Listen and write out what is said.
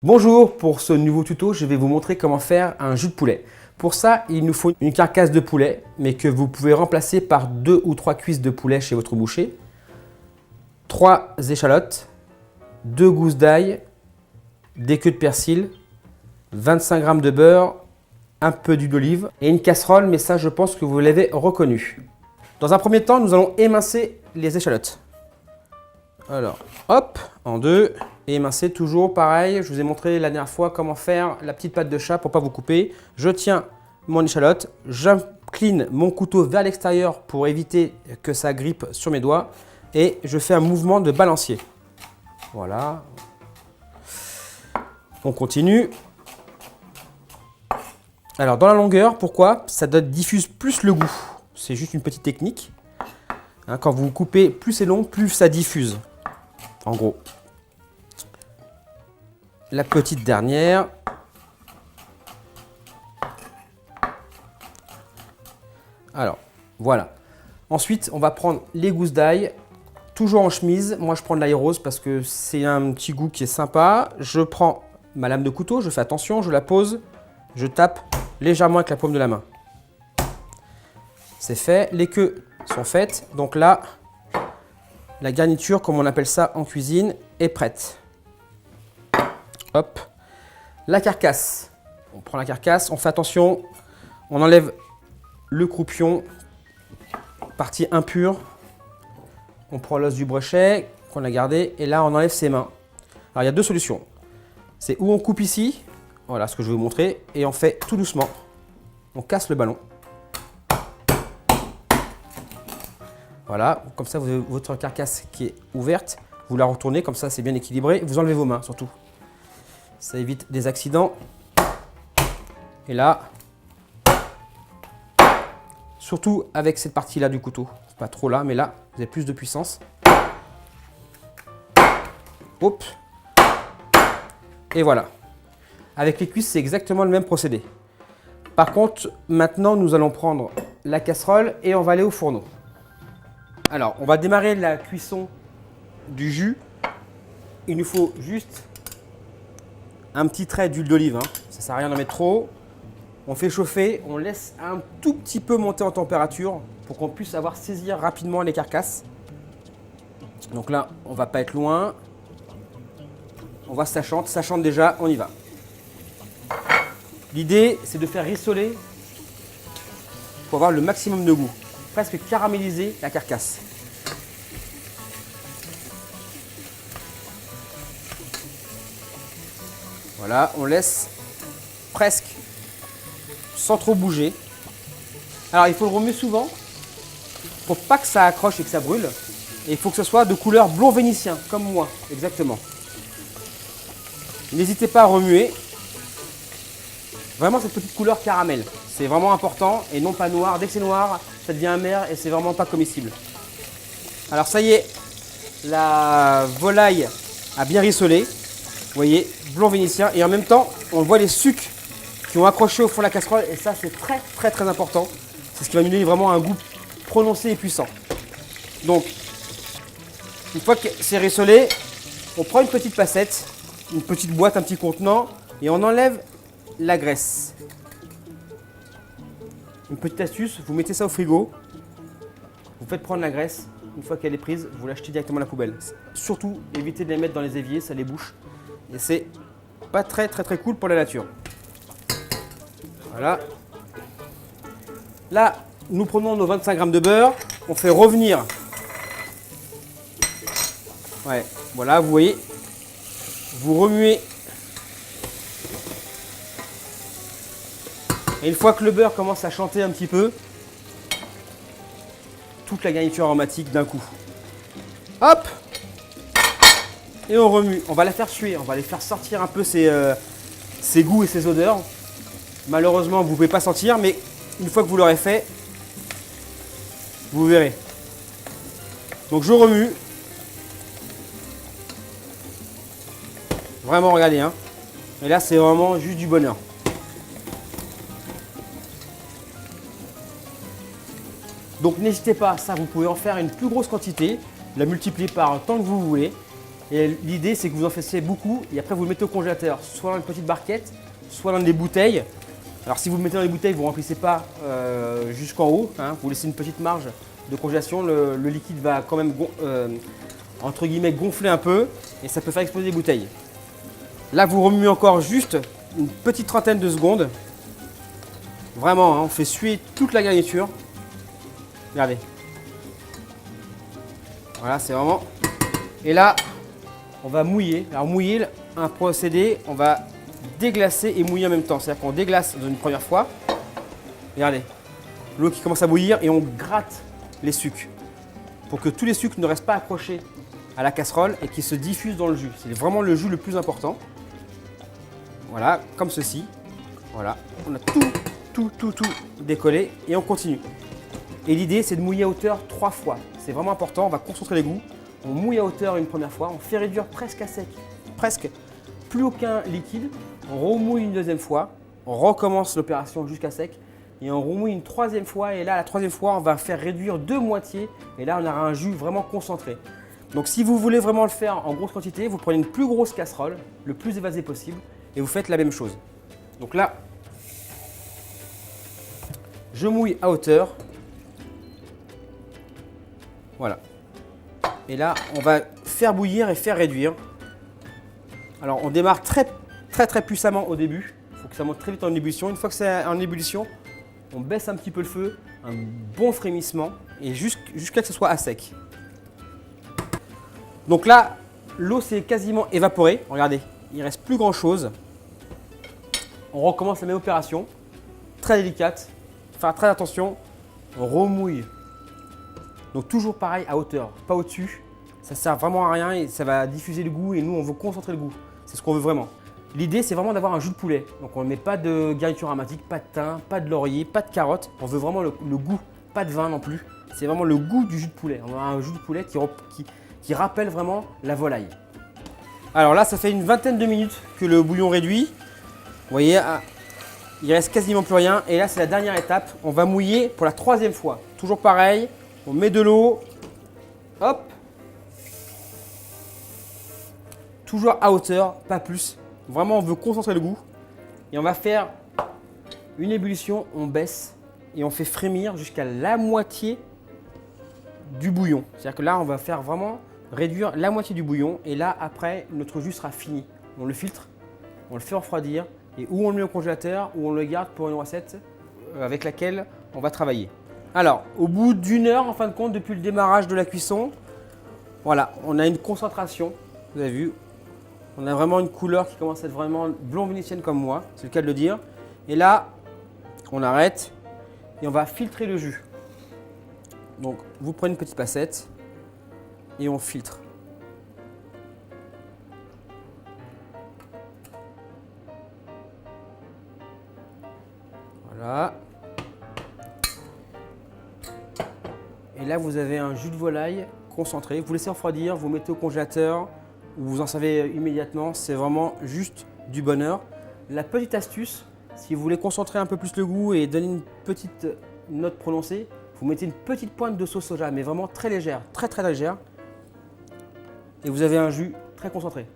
Bonjour, pour ce nouveau tuto, je vais vous montrer comment faire un jus de poulet. Pour ça, il nous faut une carcasse de poulet, mais que vous pouvez remplacer par 2 ou 3 cuisses de poulet chez votre boucher, 3 échalotes, 2 gousses d'ail, des queues de persil, 25 g de beurre, un peu d'huile d'olive et une casserole, mais ça je pense que vous l'avez reconnu. Dans un premier temps, nous allons émincer les échalotes. Alors, hop, en deux, et émincer toujours pareil. Je vous ai montré la dernière fois comment faire la petite patte de chat pour ne pas vous couper. Je tiens mon échalote, j'incline mon couteau vers l'extérieur pour éviter que ça grippe sur mes doigts et je fais un mouvement de balancier. Voilà. On continue. Alors, dans la longueur, pourquoi? Ça diffuse plus le goût. C'est juste une petite technique. Hein, quand vous coupez, plus c'est long, plus ça diffuse. En gros. La petite dernière. Alors, voilà. Ensuite, on va prendre les gousses d'ail, toujours en chemise. Moi, je prends de l'ail rose parce que c'est un petit goût qui est sympa. Je prends ma lame de couteau, je fais attention, je la pose, je tape légèrement avec la paume de la main. C'est fait, les queues sont faites. Donc là, la garniture, comme on appelle ça en cuisine, est prête. Hop, la carcasse. On prend la carcasse, on fait attention, on enlève le croupion, partie impure. On prend l'os du brochet qu'on a gardé et là on enlève ses mains. Alors il y a deux solutions. C'est où on coupe ici, voilà ce que je vais vous montrer, et on fait tout doucement. On casse le ballon. Voilà, comme ça vous avez votre carcasse qui est ouverte, vous la retournez, comme ça c'est bien équilibré, vous enlevez vos mains surtout. Ça évite des accidents. Et là, surtout avec cette partie-là du couteau, pas trop là, mais là, vous avez plus de puissance. Hop. Et voilà. Avec les cuisses, c'est exactement le même procédé. Par contre, maintenant, nous allons prendre la casserole et on va aller au fourneau. Alors, on va démarrer la cuisson du jus. Il nous faut juste un petit trait d'huile d'olive, hein. Ça ne sert à rien d'en mettre trop. On fait chauffer, on laisse un tout petit peu monter en température pour qu'on puisse saisir rapidement les carcasses. Donc là, on ne va pas être loin. On voit ça chante déjà, on y va. L'idée, c'est de faire rissoler pour avoir le maximum de goût. Presque caraméliser la carcasse. Voilà, on laisse presque sans trop bouger. Alors il faut le remuer souvent pour pas que ça accroche et que ça brûle. Et il faut que ce soit de couleur blond vénitien, comme moi, exactement. N'hésitez pas à remuer. Vraiment cette petite couleur caramel, c'est vraiment important et non pas noir. Dès que c'est noir, ça devient amer et c'est vraiment pas comestible. Alors ça y est, la volaille a bien rissolé. Vous voyez, blond vénitien et en même temps, on voit les sucs qui ont accroché au fond de la casserole et ça c'est très important. C'est ce qui va nous donner vraiment un goût prononcé et puissant. Donc, une fois que c'est rissolé, on prend une petite passette, une petite boîte, un petit contenant et on enlève la graisse. Une petite astuce, vous mettez ça au frigo, vous faites prendre la graisse, une fois qu'elle est prise, vous l'achetez directement à la poubelle. Surtout, évitez de les mettre dans les éviers, ça les bouche. Et c'est pas très cool pour la nature. Voilà. Là, nous prenons nos 25 g de beurre, on fait revenir. Ouais, voilà, vous voyez, vous remuez. Et une fois que le beurre commence à chanter un petit peu, toute la garniture aromatique d'un coup. Hop! Et on remue. On va la faire suer, on va les faire sortir un peu ses goûts et ses odeurs. Malheureusement, vous ne pouvez pas sentir, mais une fois que vous l'aurez fait, vous verrez. Donc je remue. Vraiment, regardez, hein. Et là, c'est vraiment juste du bonheur. Donc n'hésitez pas à ça, vous pouvez en faire une plus grosse quantité, la multiplier par tant que vous voulez. Et l'idée c'est que vous en fassiez beaucoup et après vous le mettez au congélateur, soit dans une petite barquette, soit dans des bouteilles. Alors si vous le mettez dans les bouteilles, vous ne remplissez pas jusqu'en haut, hein, vous laissez une petite marge de congélation, le liquide va quand même entre guillemets gonfler un peu et ça peut faire exploser les bouteilles. Là vous remuez encore juste une petite trentaine de secondes. Vraiment, hein, on fait suer toute la garniture. Regardez. Voilà, c'est vraiment... Et là, on va mouiller. Alors mouiller, un procédé, on va déglacer et mouiller en même temps. C'est-à-dire qu'on déglace dans une première fois. Regardez, l'eau qui commence à bouillir et on gratte les sucres pour que tous les sucres ne restent pas accrochés à la casserole et qu'ils se diffusent dans le jus. C'est vraiment le jus le plus important. Voilà, comme ceci. Voilà, on a tout décollé et on continue. Et l'idée, c'est de mouiller à hauteur 3 fois. C'est vraiment important, on va concentrer les goûts. On mouille à hauteur une première fois, on fait réduire presque à sec, presque plus aucun liquide. On remouille une deuxième fois, on recommence l'opération jusqu'à sec et on remouille une troisième fois. Et là, la troisième fois, on va faire réduire de moitié et là, on aura un jus vraiment concentré. Donc, si vous voulez vraiment le faire en grosse quantité, vous prenez une plus grosse casserole, le plus évasée possible et vous faites la même chose. Donc là, je mouille à hauteur. Voilà. Et là, on va faire bouillir et faire réduire. Alors, on démarre très puissamment au début. Il faut que ça monte très vite en ébullition. Une fois que c'est en ébullition, on baisse un petit peu le feu, un bon frémissement et jusqu'à ce que ce soit à sec. Donc là, l'eau s'est quasiment évaporée. Regardez, il ne reste plus grand chose. On recommence la même opération, très délicate. Faire très attention, on remouille. Donc toujours pareil à hauteur, pas au-dessus. Ça ne sert vraiment à rien et ça va diffuser le goût et nous on veut concentrer le goût. C'est ce qu'on veut vraiment. L'idée c'est vraiment d'avoir un jus de poulet. Donc on ne met pas de garniture aromatique, pas de thym, pas de laurier, pas de carottes. On veut vraiment le goût, pas de vin non plus. C'est vraiment le goût du jus de poulet. On a un jus de poulet qui rappelle vraiment la volaille. Alors là ça fait une vingtaine de minutes que le bouillon réduit. Vous voyez, il reste quasiment plus rien. Et là c'est la dernière étape. On va mouiller pour la troisième fois. Toujours pareil. On met de l'eau, hop, toujours à hauteur, pas plus. Vraiment, on veut concentrer le goût. Et on va faire une ébullition, on baisse et on fait frémir jusqu'à la moitié du bouillon. C'est-à-dire que là, on va faire vraiment réduire la moitié du bouillon. Et là, après, notre jus sera fini. On le filtre, on le fait refroidir et ou on le met au congélateur ou on le garde pour une recette avec laquelle on va travailler. Alors, au bout d'une heure, en fin de compte, depuis le démarrage de la cuisson, voilà, on a une concentration, vous avez vu, on a vraiment une couleur qui commence à être vraiment blond vénitienne comme moi, c'est le cas de le dire. Et là, on arrête et on va filtrer le jus. Donc, vous prenez une petite passette et on filtre. Voilà. Et là, vous avez un jus de volaille concentré. Vous laissez refroidir, vous mettez au congélateur ou vous en servez immédiatement. C'est vraiment juste du bonheur. La petite astuce, si vous voulez concentrer un peu plus le goût et donner une petite note prononcée, vous mettez une petite pointe de sauce soja, mais vraiment très légère, très légère. Et vous avez un jus très concentré.